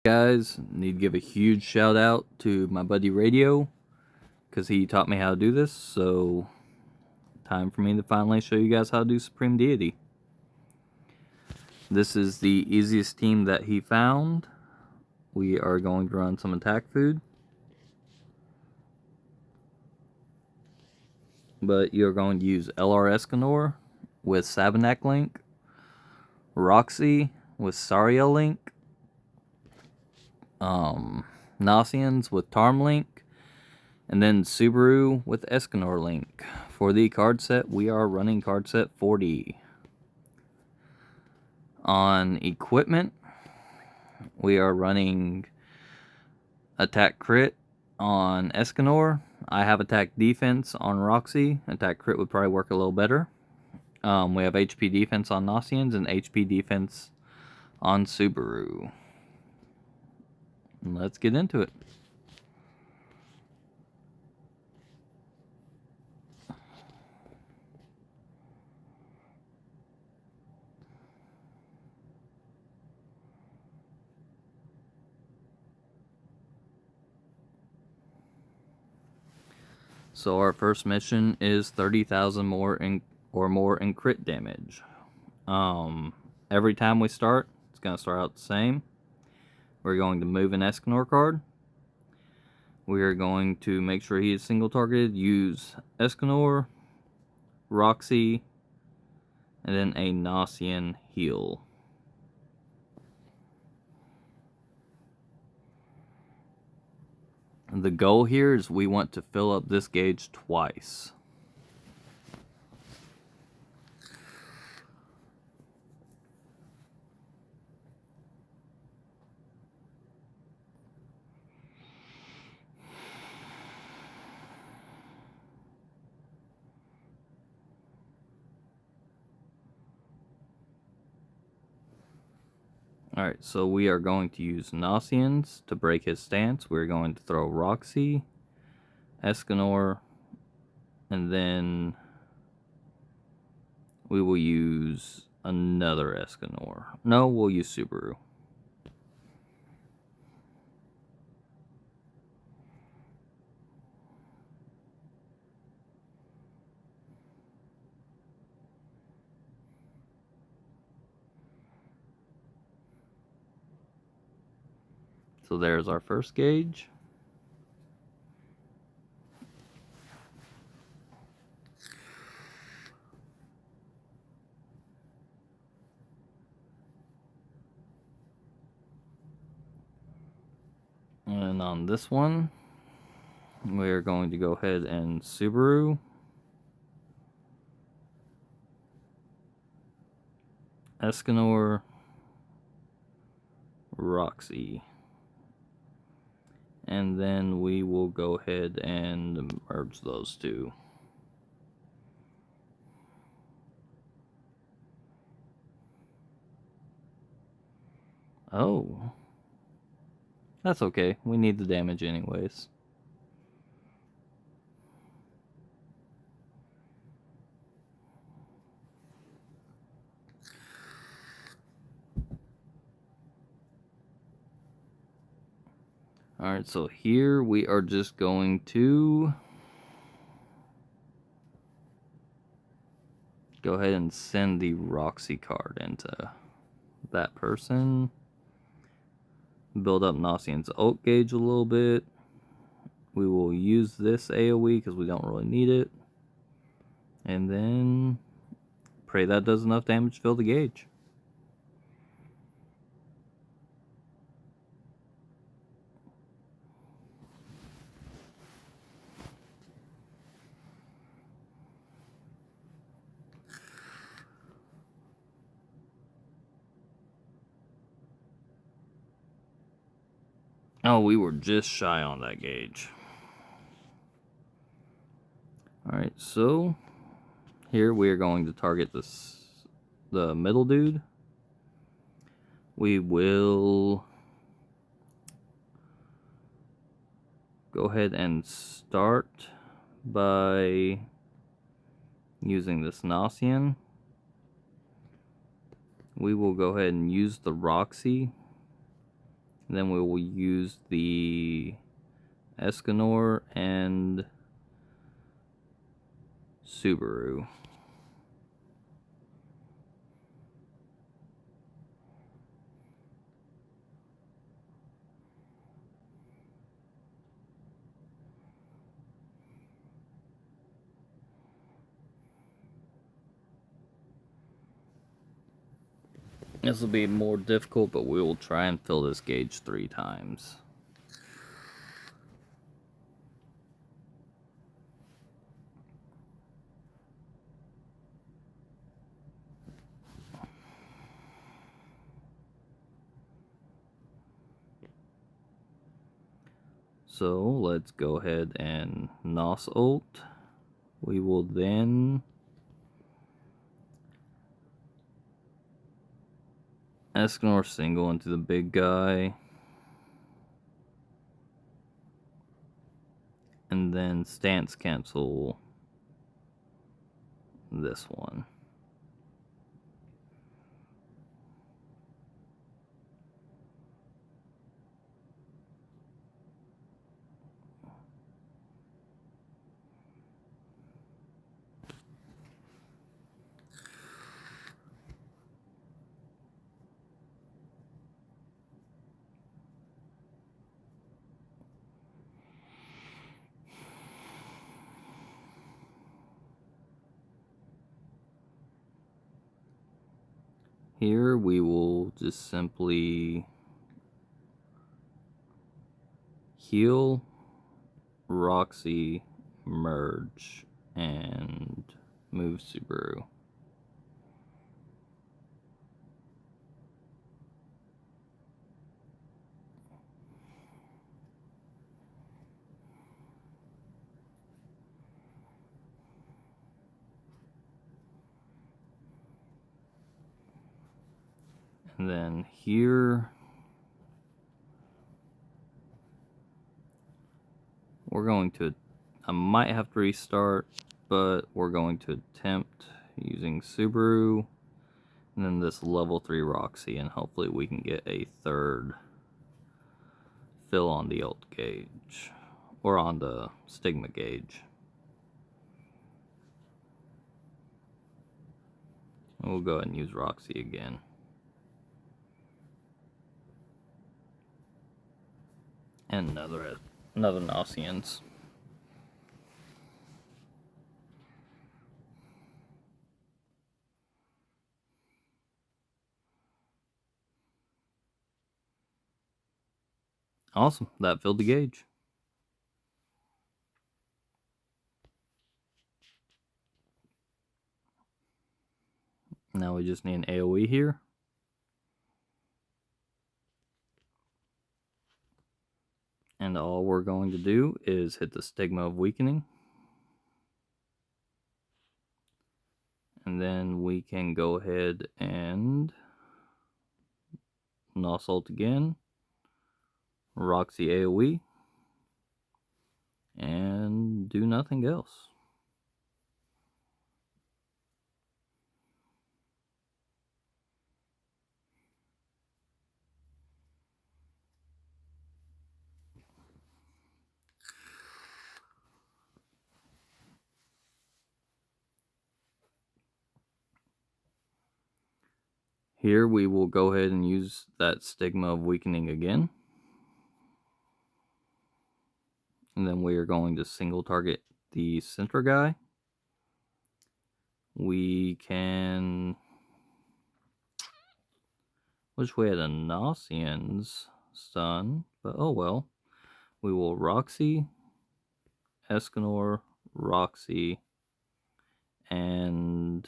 Guys, need to give a huge shout out to my buddy Radio because he taught me how to do this. So, time for me to finally show you guys how to do Supreme Deity. This is the easiest team that he found. We are going to run some attack food, but you're going to use LR Escanor with Sabanak Link, Roxy with Sariel Link, Nasians with Tarm Link, and then Subaru with Escanor Link. For the card set, we are running card set 40. On equipment, we are running attack crit on Escanor. I have attack defense on Roxy. Attack crit would probably work a little better. We have HP defense on Nasians and HP defense on Subaru. Let's get into it. So our first mission is 30,000 more in crit damage. Every time we start, it's going to start out the same. We're going to move an Escanor card. We are going to make sure he is single targeted, use Escanor, Roxy, and then a Nasian heal. The goal here is we want to fill up this gauge twice. Alright, so we are going to use Nasians to break his stance. We're going to throw Roxy, Escanor, and then we will use another Escanor. No, we'll use Subaru. So there's our first gauge. And on this one, we're going to go ahead and Subaru, Escanor, Roxy. And then we will go ahead and merge those two. Oh. That's okay. We need the damage anyways. Alright, so here we are just going to go ahead and send the Roxy card into that person. Build up Nasian's ult gauge a little bit. We will use this AoE because we don't really need it. And then pray that does enough damage to fill the gauge. Oh, we were just shy on that gauge. Alright, so here we are going to target the middle dude. We will go ahead and start by using this Nasian. We will go ahead and use the Roxy. And then we will use the Escanor and Subaru. This will be more difficult, but we will try and fill this gauge 3 times. So let's go ahead and NOS ult. We will then Escanor single into the big guy. And then stance cancel this one. Here we will just simply heal, Roxy, merge, and move Subaru. And then here we're going to, I might have to restart, but we're going to attempt using Subaru and then this level 3 Roxy, and hopefully we can get a third fill on the ult gauge, or on the stigma gauge. We'll go ahead and use Roxy again. And another Gnossians. Awesome, that filled the gauge. Now we just need an AoE here. And all we're going to do is hit the Stigma of Weakening. And then we can go ahead and NOS ult again, Roxy AoE, and do nothing else. Here we will go ahead and use that Stigma of Weakening again. And then we are going to single target the center guy. We can... wish we had a Gnossian's stun, but oh well. We will Roxy, Escanor, Roxy, and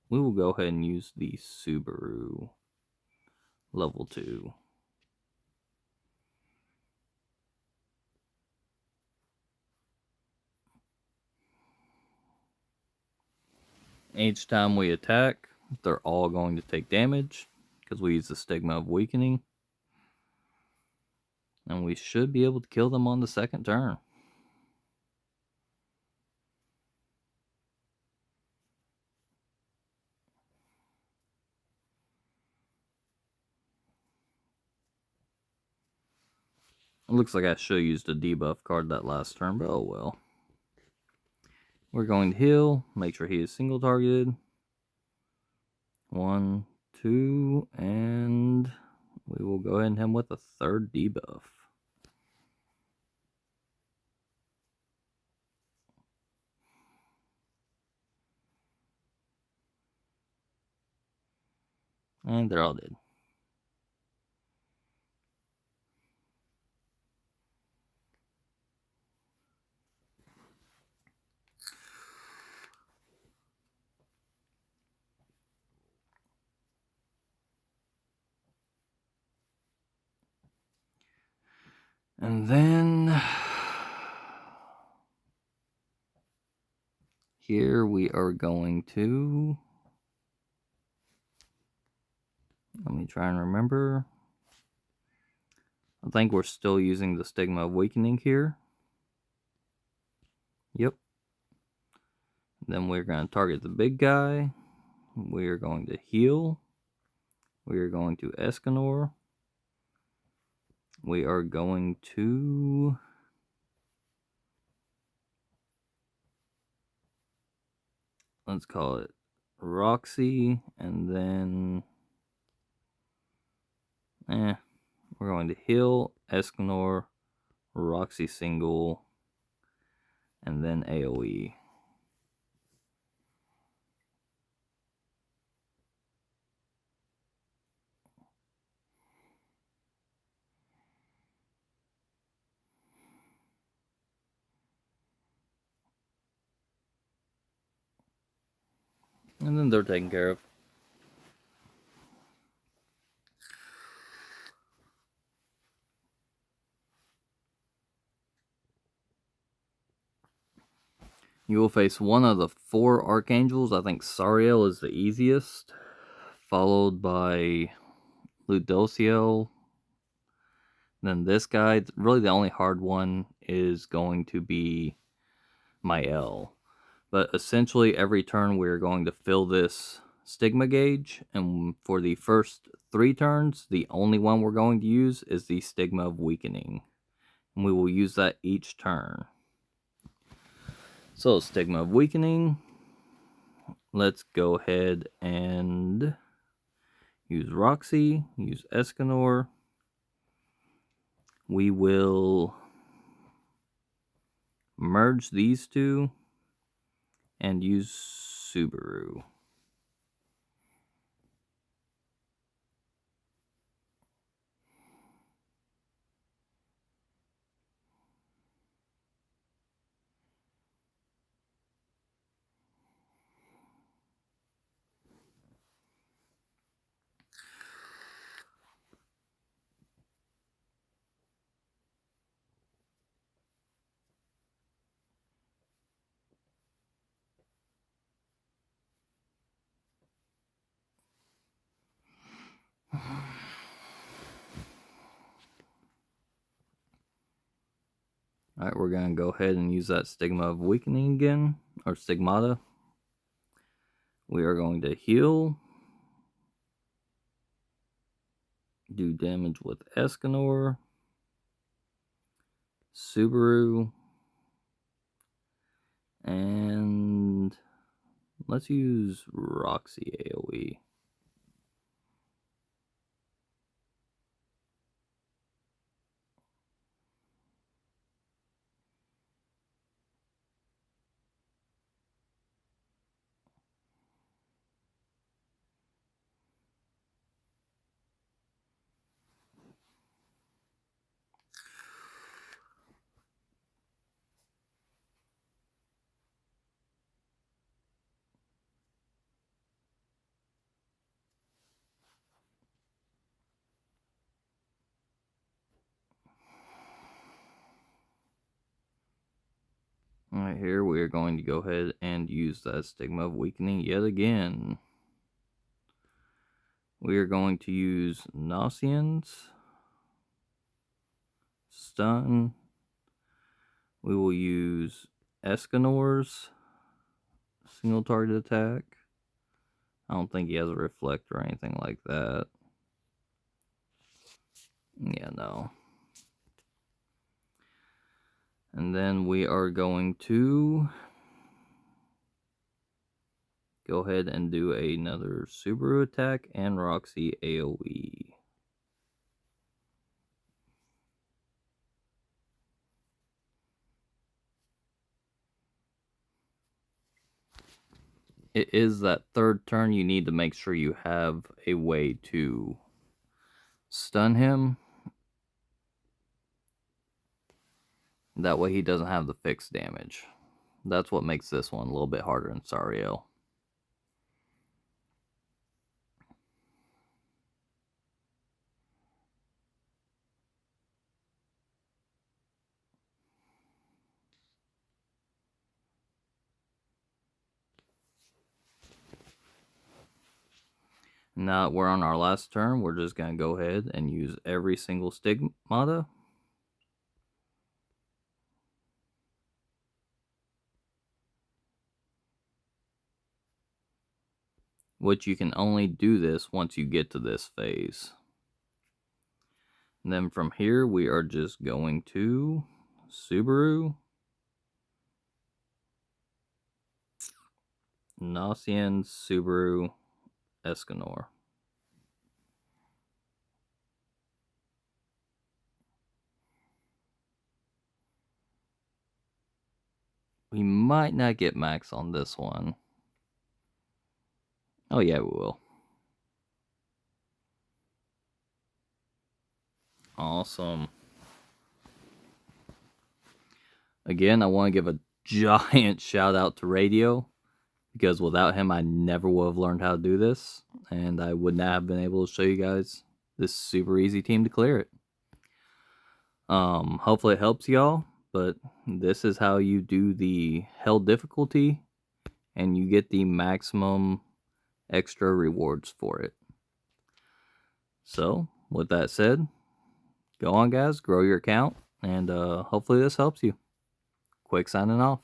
we will go ahead and use the Subaru level 2. Each time we attack, they're all going to take damage because we use the Stigma of Weakening. And we should be able to kill them on the second turn. It looks like I should have used a debuff card that last turn, but oh well. We're going to heal, make sure he is single targeted. 1, 2, and we will go ahead and hit him with a third debuff. And they're all dead. And then here we are going to, let me try and remember. I think we're still using the Stigma of Weakening here. Yep. Then we're going to target the big guy. We are going to heal. We are going to Escanor. We are going to, let's call it Roxy, and then we're going to heal Escanor, Roxy single, and then AoE. And then they're taken care of. You will face one of the 4 Archangels. I think Sariel is the easiest, followed by Ludociel. Then this guy, really the only hard one is going to be Mael. But essentially every turn we're going to fill this Stigma gauge, and for the first 3 turns, the only one we're going to use is the Stigma of Weakening. And we will use that each turn. So, Stigma of Weakening. Let's go ahead and use Roxy, use Escanor. We will merge these two and use Subaru. Alright, we're going to go ahead and use that Stigma of Weakening again, or Stigmata. We are going to heal, do damage with Escanor, Subaru, and let's use Roxy AoE. Alright, here we are going to go ahead and use that Stigma of Weakening yet again. We are going to use Nosians, Stun. We will use Escanor's single target attack. I don't think he has a Reflect or anything like that. Yeah, no. And then we are going to go ahead and do another Subaru attack and Roxy AoE. It is that third turn, you need to make sure you have a way to stun him. That way he doesn't have the fixed damage. That's what makes this one a little bit harder than Sariel. Now we're on our last turn, we're just going to go ahead and use every single stigmata. Which you can only do this once you get to this phase. And then from here, we are just going to Subaru, Nasian, Subaru, Escanor. We might not get max on this one. Oh yeah, we will. Awesome. Again, I want to give a giant shout out to Radio, because without him, I never would have learned how to do this, and I would not have been able to show you guys this super easy team to clear it. Hopefully it helps y'all, but this is how you do the hell difficulty, and you get the maximum extra rewards for it. So, with that said, go on guys, grow your account, and hopefully this helps you. Quick signing off.